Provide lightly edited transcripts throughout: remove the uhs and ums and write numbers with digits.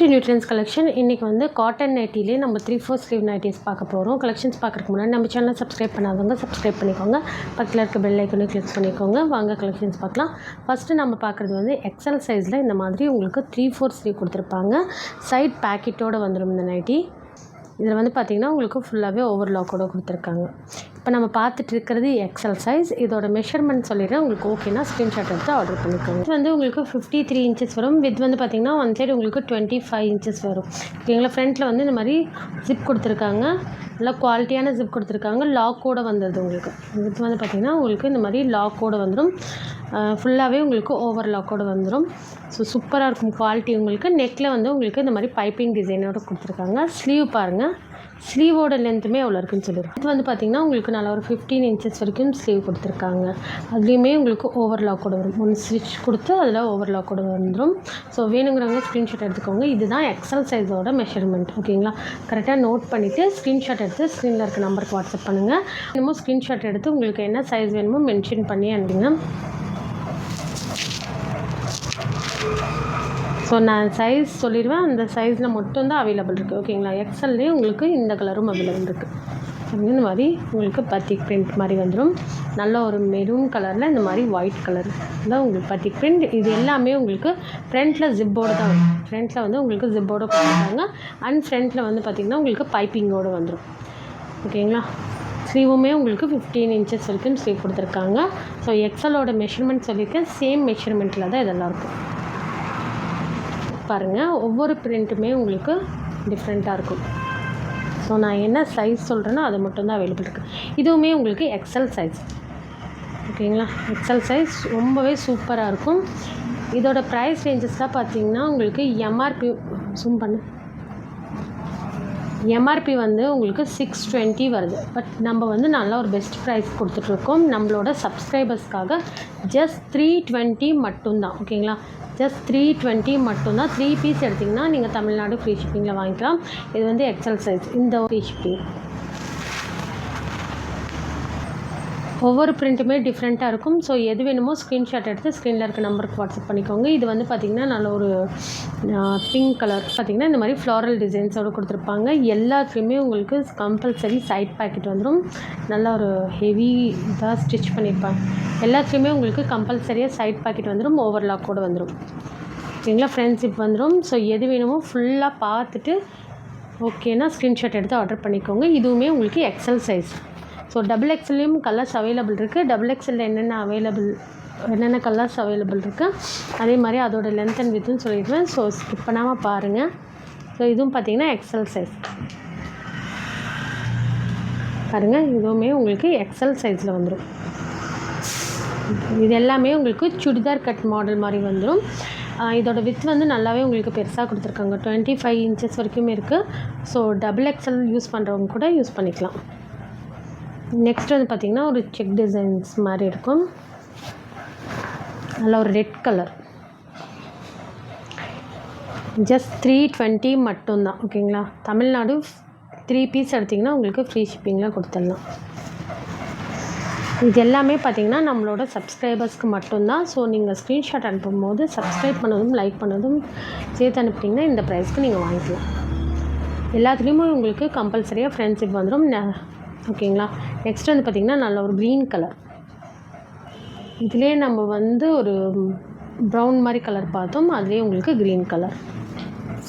Welcome to நியூட்ரன்ஸ் collection. இன்றைக்கி வந்து cotton நைட்டிலே நம்ம 3/4 ஸ்லீவ் நைட்டிஸ் பார்க்க போகிறோம். கலெக்ஷன்ஸ் பார்க்குறதுக்கு முன்னாடி நம்ம சேனலை சப்ஸ்கிரைப் பண்ணாதவங்க சப்ஸ்கிரைப் பண்ணிக்கோங்க. பக்கத்தில் இருக்க பெல் ஐக்கனை கிளிக் பண்ணிக்கோங்க. வாங்க கலெக்ஷன்ஸ் பார்க்கலாம். ஃபஸ்ட்டு நம்ம பார்க்குறது வந்து எக்ஸல் சைஸில் இந்த மாதிரி உங்களுக்கு 3/4 ஸ்லீவ் கொடுத்துருப்பாங்க. சைட் பேக்கெட்டோடு வந்துடும் இந்த நைட்டி. இதில் வந்து பார்த்திங்கன்னா உங்களுக்கு ஃபுல்லாகவே ஓவர்லாக்கோடு கொடுத்துருக்காங்க. இப்போ நம்ம பார்த்துட்டு இருக்கிறது எக்ஸல் சைஸ். இதோட மெஷர்மெண்ட் சொல்லிடுறேன். உங்களுக்கு ஓகேனா ஸ்க்ரீன்ஷாட் எடுத்து ஆர்டர் பண்ணிக்கோங்க. இது வந்து உங்களுக்கு 53 இன்ச்சஸ் வரும். வித் வந்து பார்த்திங்கன்னா ஒன் சைடு உங்களுக்கு 25 இன்ச்சஸ் வரும். ஓகேங்களா. ஃப்ரண்ட்டில் வந்து இந்த மாதிரி ஜிப் கொடுத்துருக்காங்க. நல்லா குவாலிட்டியான ஜிப் கொடுத்துருக்காங்க. லாக்கோடு வந்துடுது உங்களுக்கு. வித் வந்து பார்த்திங்கன்னா உங்களுக்கு இந்த மாதிரி லாக்கோடு வந்துடும். ஃபுல்லாகவே உங்களுக்கு ஓவர் லாக்கோடு வந்துடும். ஸோ சூப்பராக இருக்கும் குவாலிட்டி. உங்களுக்கு நெக்கில் வந்து உங்களுக்கு இந்த மாதிரி பைப்பிங் டிசைனோடு கொடுத்துருக்காங்க. ஸ்லீவ் பாருங்கள். ஸ்லீவோட லென்த்துமே எவ்வளோ இருக்குன்னு சொல்லிடுறேன். இது வந்து பார்த்திங்கன்னா உங்களுக்கு நல்லா ஒரு 15 இன்ச்சஸ் வரைக்கும் ஸ்லீவ் கொடுத்துருக்காங்க. அதுலேயுமே உங்களுக்கு ஓவர்லாக்கோடு வரும். ஒன்று ஸ்டிச் கொடுத்து அதில் ஓவர்லாக்கோடு வந்துடும். ஸோ வேணுங்கிறவங்க ஸ்க்ரீன்ஷாட் எடுத்துக்கோங்க. இதுதான் எக்ஸல் சைஸோட மெஷர்மெண்ட். ஓகேங்களா. கரெக்டாக நோட் பண்ணிவிட்டு ஸ்க்ரீன்ஷாட் எடுத்து ஸ்க்ரீனில் இருக்க நம்பருக்கு வாட்ஸ்அப் பண்ணுங்கள். இன்னமும் ஸ்க்ரீன்ஷாட் எடுத்து உங்களுக்கு என்ன சைஸ் வேணுமோ மென்ஷன் பண்ணி அனுப்புங்க. ஸோ நான் சைஸ் சொல்லிடுவேன். அந்த சைஸில் மட்டும்தான் அவைலபிள் இருக்குது. ஓகேங்களா. எக்ஸல்லே உங்களுக்கு இந்த கலரும் அவைலபிள் இருக்குது. இந்த மாதிரி உங்களுக்கு பத்திக் பிரிண்ட் மாதிரி வந்துடும். நல்ல ஒரு மெரூன் கலரில் இந்த மாதிரி ஒயிட் கலர் தான் உங்களுக்கு பத்திக் பிரிண்ட். இது எல்லாமே உங்களுக்கு ஃப்ரண்ட்டில் ஜிப்போடு தான் வரும். ஃப்ரண்ட்டில் வந்து உங்களுக்கு ஜிப்போடு கொடுத்துருக்காங்க. அண்ட் ஃப்ரண்ட்டில் வந்து பார்த்திங்கன்னா உங்களுக்கு பைப்பிங்கோடு வந்துடும். ஓகேங்களா. ஸ்லீவுமே உங்களுக்கு 15 இன்ச்சஸ் வரைக்கும் ஸ்லீவ் கொடுத்துருக்காங்க. ஸோ எக்ஸலோட மெஷர்மெண்ட் சொல்லியிருக்கேன். சேம் மெஷர்மெண்ட்டில் தான் இதெல்லாம் இருக்கும். பாருங்கள், ஒவ்வொரு பிரிண்ட்டுமே உங்களுக்கு டிஃப்ரெண்ட்டாக இருக்கும். ஸோ நான் என்ன சைஸ் சொல்கிறேனோ அது மட்டும்தான் அவைலபிள் இருக்குது. இதுவுமே உங்களுக்கு எக்ஸல் சைஸ். ஓகேங்களா. எக்ஸல் சைஸ் ரொம்பவே சூப்பராக இருக்கும். இதோட ப்ரைஸ் ரேஞ்சஸ்லாம் பார்த்தீங்கன்னா உங்களுக்கு எம்ஆர்பி வந்து உங்களுக்கு 620 வருது. பட் நம்ம வந்து நல்ல ஒரு பெஸ்ட் ப்ரைஸ் கொடுத்துட்ருக்கோம். நம்மளோட சப்ஸ்கிரைபர்ஸ்க்காக ஜஸ்ட் 320 மட்டும்தான். ஓகேங்களா. ஜஸ்ட் 320 மட்டும்தான். 3 பீஸ் எடுத்திங்கன்னா நீங்கள் தமிழ்நாடு ஃப்ரீ ஷிப்பிங்கில் வாங்கிக்கலாம். இது வந்து எக்ஸல் சைஸ். இந்த ஃப்ரீ ஷிப்பிங். ஒவ்வொரு பிரிண்ட்டுமே டிஃப்ரெண்ட்டாக இருக்கும். ஸோ எது வேணுமோ ஸ்க்ரீன்ஷாட் எடுத்து ஸ்க்ரீனில் இருக்க நம்பருக்கு வாட்ஸ்அப் பண்ணிக்கோங்க. இது வந்து பார்த்திங்கன்னா நல்ல ஒரு பிங்க் கலர் பார்த்திங்கன்னா இந்த மாதிரி ஃப்ளாரல் டிசைன்ஸோடு கொடுத்துருப்பாங்க. எல்லாத்துலேயுமே உங்களுக்கு கம்பல்சரி சைட் பேக்கெட் வந்துடும். நல்ல ஒரு ஹெவி இதாக ஸ்டிச் பண்ணியிருப்பாங்க. எல்லாத்துலேயுமே உங்களுக்கு கம்பல்சரியாக சைட் பேக்கெட் வந்துடும். ஓவர்லாக்கோடு வந்துடும். ஓகேங்களா. ஃப்ரண்ட் ஜிப் வந்துடும். ஸோ எது வேணுமோ ஃபுல்லாக பார்த்துட்டு ஓகேனா ஸ்க்ரீன்ஷாட் எடுத்து ஆர்டர் பண்ணிக்கோங்க. இதுவுமே உங்களுக்கு எக்ஸல் சைஸ். ஸோ டபுள் எக்ஸ்எல்லையும் கலர்ஸ் அவைலபிள் இருக்குது. டபுள் எக்ஸ்எல்லில் என்னென்ன கலர்ஸ் அவைலபிள் இருக்குது அதே மாதிரி அதோட லென்த் அண்ட் வித்துன்னு சொல்லிடுவேன். ஸோ ஸ்கிப் பண்ணாமல் பாருங்கள். ஸோ இதுவும் பார்த்திங்கன்னா எக்ஸல் சைஸ். பாருங்கள், இதுவுமே உங்களுக்கு எக்ஸல் சைஸில் வந்துடும். இது எல்லாமே உங்களுக்கு சுடிதார் கட் மாடல் மாதிரி வந்துடும். இதோட வித் வந்து நல்லாவே உங்களுக்கு பெருசாக கொடுத்துருக்காங்க. 25 இன்ச்சஸ் வரைக்கும் இருக்குது. ஸோ டபுள் எக்ஸ்எல் யூஸ் பண்ணுறவங்க கூட யூஸ் பண்ணிக்கலாம். நெக்ஸ்ட் வந்து பார்த்திங்கன்னா ஒரு செக் டிசைன்ஸ் மாதிரி இருக்கும். நல்ல ஒரு ரெட் கலர். ஜஸ்ட் 320 மட்டும்தான். ஓகேங்களா. தமிழ்நாடு 3 பீஸ் எடுத்திங்கன்னா உங்களுக்கு ஃப்ரீ ஷிப்பிங்கில் கொடுத்துடலாம். இது எல்லாமே பார்த்திங்கன்னா நம்மளோட சப்ஸ்கிரைபர்ஸ்க்கு மட்டும்தான். ஸோ நீங்கள் ஸ்க்ரீன்ஷாட் அனுப்பும்போது சப்ஸ்கிரைப் பண்ணதும் லைக் பண்ணதும் சேர்த்து அனுப்பிட்டிங்கன்னா இந்த ப்ரைஸ்க்கு நீங்கள் வாங்கிக்கலாம். எல்லாத்துலேயுமே உங்களுக்கு கம்பல்சரியாக ஃப்ரெண்ட்ஷிப் வந்துடும். ஓகேங்களா. நெக்ஸ்ட் வந்து பார்த்திங்கன்னா நல்ல ஒரு க்ரீன் கலர். இதிலே நம்ம வந்து ஒரு ப்ரௌன் மாதிரி கலர் பார்த்தோம். அதுலேயே உங்களுக்கு green colour.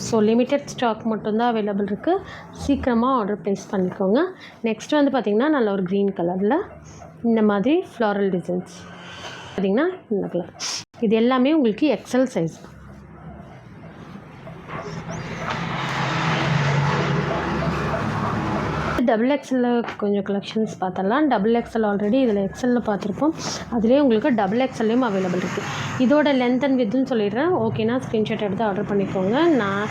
So limited stock மட்டும்தான் அவைலபிள் இருக்குது. சீக்கிரமாக ஆர்டர் ப்ளேஸ் பண்ணிக்கோங்க. நெக்ஸ்ட் வந்து பார்த்திங்கன்னா நல்ல ஒரு க்ரீன் கலரில் இந்த மாதிரி ஃப்ளாரல் டிசைன்ஸ் பார்த்திங்கன்னா இந்த கலர். இது எல்லாமே உங்களுக்கு எக்ஸல் சைஸ். டபுள் எக்ஸலில் கொஞ்சம் கலெக்ஷன்ஸ் பார்த்தலாம். டபுள் எக்ஸல் ஆல்ரெடி இதில் எக்ஸலில் பார்த்துருப்போம். அதுலேயே உங்களுக்கு டபுள் எக்ஸல்லையும் அவைலபிள் இருக்குது. இதோட லென்த் அண்ட் வித்துன்னு சொல்லிடுறேன். ஓகேனா ஸ்க்ரீன்ஷாட் எடுத்து ஆர்டர் பண்ணிக்கோங்க. நான்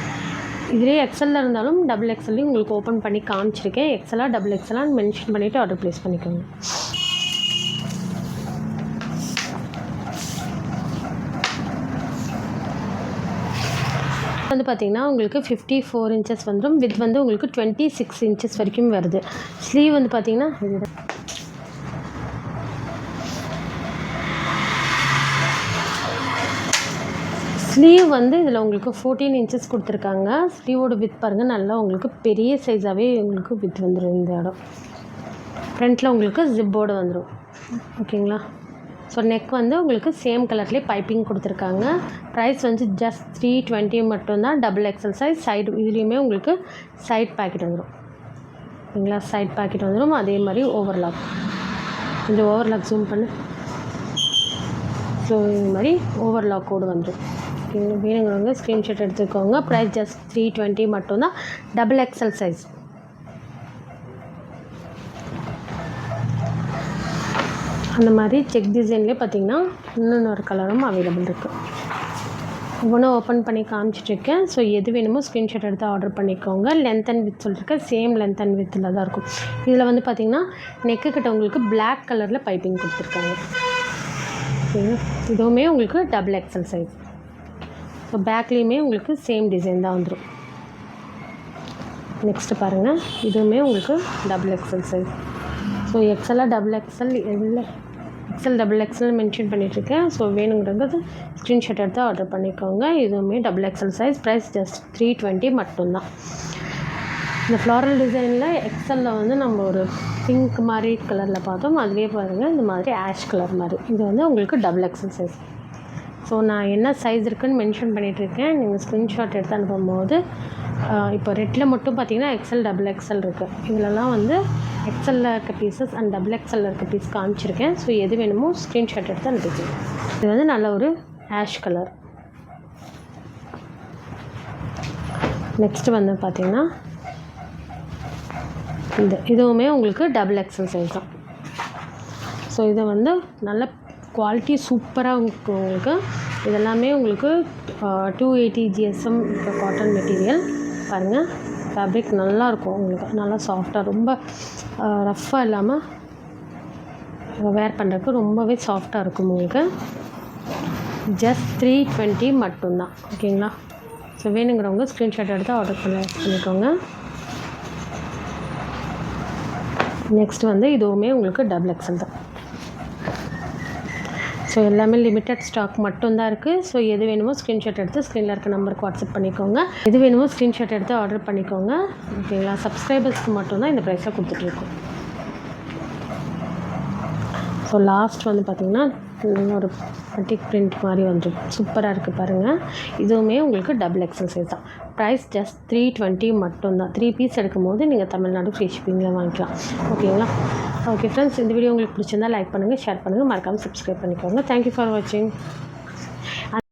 இதிலே எக்ஸலில் இருந்தாலும் டபுள் எக்ஸல்லையும் உங்களுக்கு ஓப்பன் பண்ணி காமிச்சிருக்கேன். எக்ஸலாக டபுள் எக்ஸலாக மென்ஷன் பண்ணிவிட்டு ஆர்டர் ப்ளேஸ் பண்ணிக்கோங்க. வந்து பார்த்திங்கன்னா உங்களுக்கு 54 இன்ச்சஸ் வந்துடும். வித் வந்து உங்களுக்கு 26 இன்ச்சஸ் வரைக்கும் வருது. ஸ்லீவ் வந்து பார்த்திங்கன்னா ஸ்லீவ் வந்து இதில் உங்களுக்கு 14 இன்ச்சஸ் கொடுத்துருக்காங்க. ஸ்லீவோட வித் பாருங்கள், நல்லா உங்களுக்கு பெரிய சைஸாகவே உங்களுக்கு வித் வந்துடும். இந்த இடம் ஃப்ரண்ட்டில் உங்களுக்கு ஜிப்போடு வந்துடும். ஓகேங்களா? ஸோ நெக் வந்து உங்களுக்கு சேம் கலர்லேயே பைப்பிங் கொடுத்துருக்காங்க. ப்ரைஸ் வந்து ஜஸ்ட் 320 மட்டும்தான். Double XL size. சைடு இதுலேயுமே உங்களுக்கு சைட் பாக்கெட் வந்துடும். ஓகேங்களா? சைட் பாக்கெட் வந்துடும். அதே மாதிரி ஓவர்லாக், கொஞ்சம் ஓவர்லாக் ஜூம் பண்ணு. ஸோ இது மாதிரி ஓவர்லாக்கோடு வந்துடும். ஓகேங்களா? வேணுங்கிறவங்க ஸ்க்ரீன்ஷாட் எடுத்துக்கோங்க. ப்ரைஸ் ஜஸ்ட் 320 மட்டும்தான். Double XL size. அந்த மாதிரி செக் டிசைன்லேயே பார்த்தீங்கன்னா இன்னொரு கலரும் அவைலபிள் இருக்குது. ஒவ்வொன்றும் ஓப்பன் பண்ணி காமிச்சிட்ருக்கேன். ஸோ எது வேணுமோ ஸ்க்ரீன்ஷாட் எடுத்து ஆர்டர் பண்ணிக்கோங்க. லென்த் அண்ட் வித் சொல்லியிருக்கேன், சேம் லென்த் அண்ட் வித்தில் தான் இருக்கும். இதில் வந்து பார்த்திங்கன்னா நெக்கு கிட்ட உங்களுக்கு பிளாக் கலரில் பைப்பிங் கொடுத்துருக்காங்க. ஓகேங்களா? இதுவுமே உங்களுக்கு டபுள் எக்ஸல் சைஸ். ஸோ பேக்லேயுமே உங்களுக்கு சேம் டிசைன் தான் வந்துடும். நெக்ஸ்ட்டு பாருங்கள், இதுவுமே உங்களுக்கு டபுள் எக்ஸல் சைஸ். ஸோ எக்ஸலாக double XL XL double XL mention பண்ணிகிட்ருக்கேன். ஸோ வேணுங்கிறது ஸ்க்ரீன்ஷாட் எடுத்து ஆர்டர் பண்ணிக்கோங்க. இதுவுமே double XL size. Price just 320 மட்டும்தான். இந்த ஃப்ளாரல் டிசைனில் எக்ஸலில் வந்து நம்ம ஒரு பிங்க் மாதிரி கலரில் பார்த்தோம். அதுவே பாருங்கள் இந்த மாதிரி ஆஷ் கலர் மாதிரி. இது வந்து உங்களுக்கு டபுள் எக்ஸல் சைஸ். ஸோ நான் என்ன சைஸ் இருக்குதுன்னு மென்ஷன் பண்ணிகிட்ருக்கேன். நீங்கள் ஸ்க்ரீன்ஷாட் எடுத்து அனுப்பும்போது இப்போ ரெட்டில் மட்டும் பார்த்தீங்கன்னா எக்ஸல் டபுள் எக்ஸல் இருக்குது. இதிலலாம் வந்து எக்ஸலில் இருக்க பீசஸ் அண்ட் டபுள் எக்ஸலில் இருக்க பீஸ் காமிச்சிருக்கேன். ஸோ எது வேணுமோ ஸ்க்ரீன்ஷாட் எடுத்து அனுப்பிச்சிருக்கேன். இது வந்து நல்ல ஒரு ஆஷ் கலர். நெக்ஸ்ட்டு வந்து பார்த்திங்கன்னா இதுவுமே உங்களுக்கு டபுள் எக்ஸல் சைஸ் தான். ஸோ இதை வந்து நல்ல குவாலிட்டி சூப்பராக உங்களுக்கு இதெல்லாமே உங்களுக்கு 280 GSM இப்போ காட்டன் மெட்டீரியல் பாருங்கள். ஃபேப்ரிக் நல்லாயிருக்கும் உங்களுக்கு, நல்லா சாஃப்டாக, ரொம்ப ரஃப்பாக இல்லாமல் வேர் பண்ணுறதுக்கு ரொம்பவே சாஃப்டாக இருக்கும் உங்களுக்கு. ஜஸ்ட் 320 மட்டும்தான். ஓகேங்களா? ஸோ வேணுங்கிறவங்க ஸ்க்ரீன்ஷாட் எடுத்து ஆர்டர் பண்ணிக்கோங்க. நெக்ஸ்ட் வந்து இதுவுமே உங்களுக்கு டபுள் எக்ஸல் தான். ஸோ எல்லாமே லிமிட்டட் ஸ்டாக் மட்டும்தான் இருக்குது. ஸோ எது வேணுமோ ஸ்க்ரீன்ஷாட் எடுத்து ஸ்க்ரீனில் இருக்க நம்பருக்கு வாட்ஸ்அப் பண்ணிக்கோங்க. எது வேணுமோ ஸ்க்ரீன்ஷாட் எடுத்து ஆர்டர் பண்ணிக்கோங்க. ஓகேங்களா? சப்ஸ்கிரைபர்ஸ்க்கு மட்டும்தான் இந்த ப்ரைஸை கொடுத்துட்ருக்கோம். ஸோ லாஸ்ட் வந்து பார்த்திங்கன்னா ஒரு பட்டிக் பிரிண்ட் மாதிரி வந்து சூப்பராக இருக்குது பாருங்கள். இதுவுமே உங்களுக்கு டபுள் எக்ஸல் சைஸ் தான். ப்ரைஸ் ஜஸ்ட் 320 மட்டும்தான். 3 பீஸ் எடுக்கும் போது நீங்கள் தமிழ்நாடு ஃப்ரீ ஷிப்பிங்கில் வாங்கிக்கலாம். ஓகேங்களா? ஓகே ஃப்ரெண்ட்ஸ், இந்த வீடியோ உங்களுக்கு பிடிச்சிருந்தால் லைக் பண்ணுங்கள், ஷேர் பண்ணுங்கள், மறக்காமல் சப்ஸ்கிரைப் பண்ணிக்கோங்க. தேங்க்யூ ஃபார் வாட்சிங்.